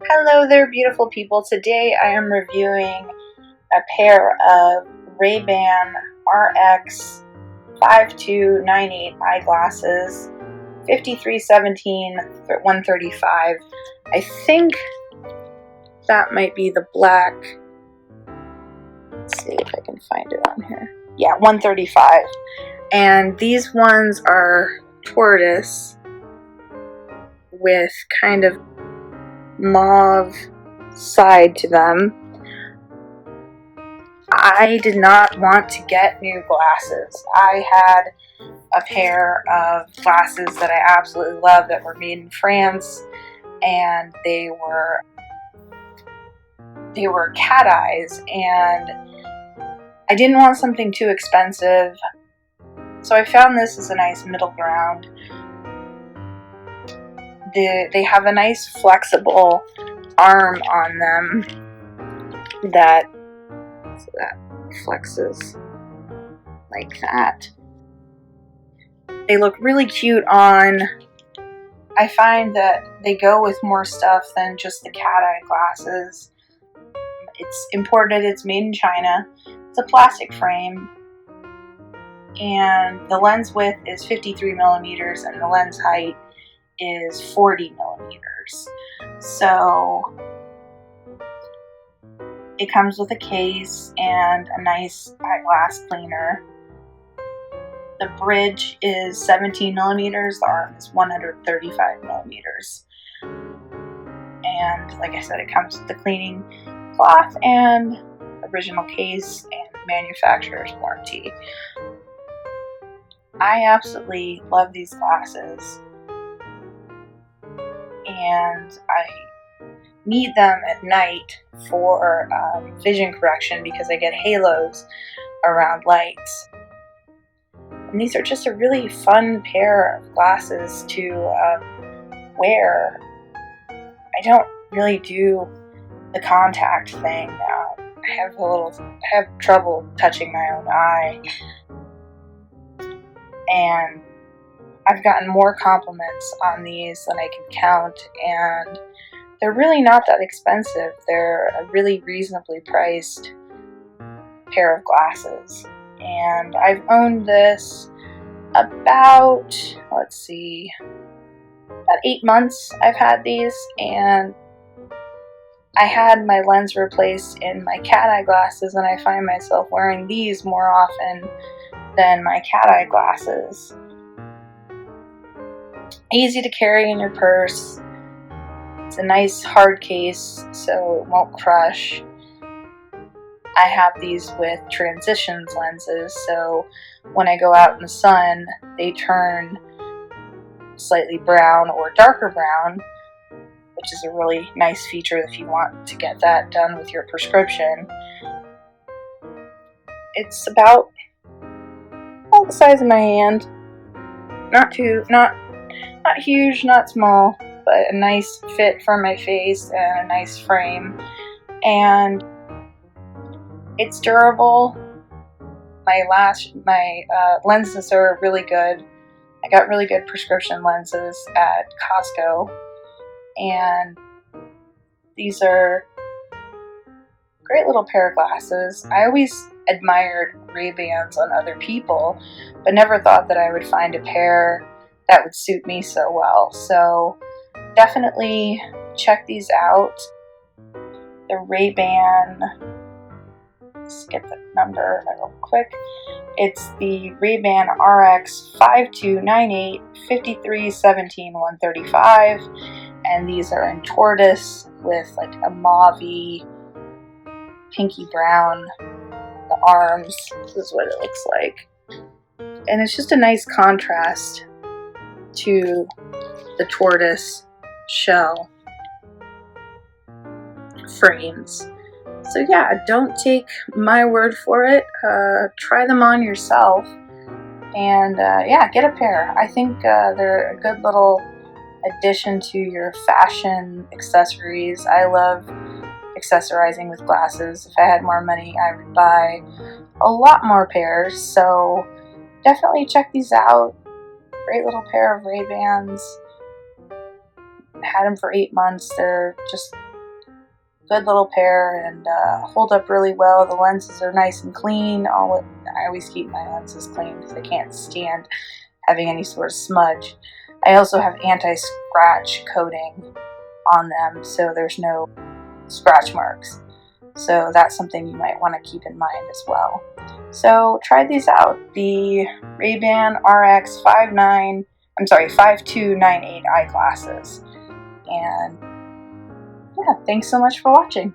Hello there, beautiful people. Today I am reviewing a pair of Ray Ban RX5298 eyeglasses, 5317-135. I think that might be the black. Let's see if I can find it on here. Yeah, 135. And these ones are tortoise with kind of mauve side to them. I did not want to get new glasses. I had a pair of glasses that I absolutely love that were made in France, and they were cat eyes, and I didn't want something too expensive, so I found this as a nice middle ground. They have a nice flexible arm on them that flexes like that. They look really cute on. I find that they go with more stuff than just the cat eye glasses. It's imported, it's made in China. It's a plastic frame, and the lens width is 53 millimeters and the lens height is 40 millimeters. So it comes with a case and a nice eyeglass cleaner. The bridge is 17 millimeters, the arm is 135 millimeters. And like I said, it comes with the cleaning cloth and original case and manufacturer's warranty. I absolutely love these glasses, and I need them at night for vision correction because I get halos around lights. And these are just a really fun pair of glasses to wear. I don't really do the contact thing. I have trouble touching my own eye, and I've gotten more compliments on these than I can count, and they're really not that expensive. They're a really reasonably priced pair of glasses, and I've owned this about 8 months I've had these, and I had my lens replaced in my cat eye glasses, and I find myself wearing these more often than my cat eye glasses. Easy to carry in your purse. It's a nice hard case so it won't crush. I have these with transitions lenses, so when I go out in the sun, they turn slightly brown or darker brown, which is a really nice feature if you want to get that done with your prescription. It's about the size of my hand. Not huge, not small, but a nice fit for my face and a nice frame. And it's durable. My lenses are really good. I got really good prescription lenses at Costco, and these are a great little pair of glasses. I always admired Ray-Bans on other people, but never thought that I would find a pair that would suit me so well. So definitely check these out. The Ray Ban, let's get the number real quick. It's the Ray Ban RX5298 5317-135, and these are in tortoise with like a mauvey, pinky brown. The arms, this is what it looks like, and it's just a nice contrast to the tortoise shell frames. So yeah, don't take my word for it. Try them on yourself, and yeah, get a pair. I think they're a good little addition to your fashion accessories. I love accessorizing with glasses. If I had more money, I would buy a lot more pairs. So definitely check these out. Great little pair of Ray-Bans. Had them for 8 months. They're just good little pair and hold up really well. The lenses are nice and clean. I always keep my lenses clean because I can't stand having any sort of smudge. I also have anti-scratch coating on them, so there's no scratch marks. So that's something you might want to keep in mind as well. So try these out, the Ray Ban RX 5298 eyeglasses. And yeah, thanks so much for watching.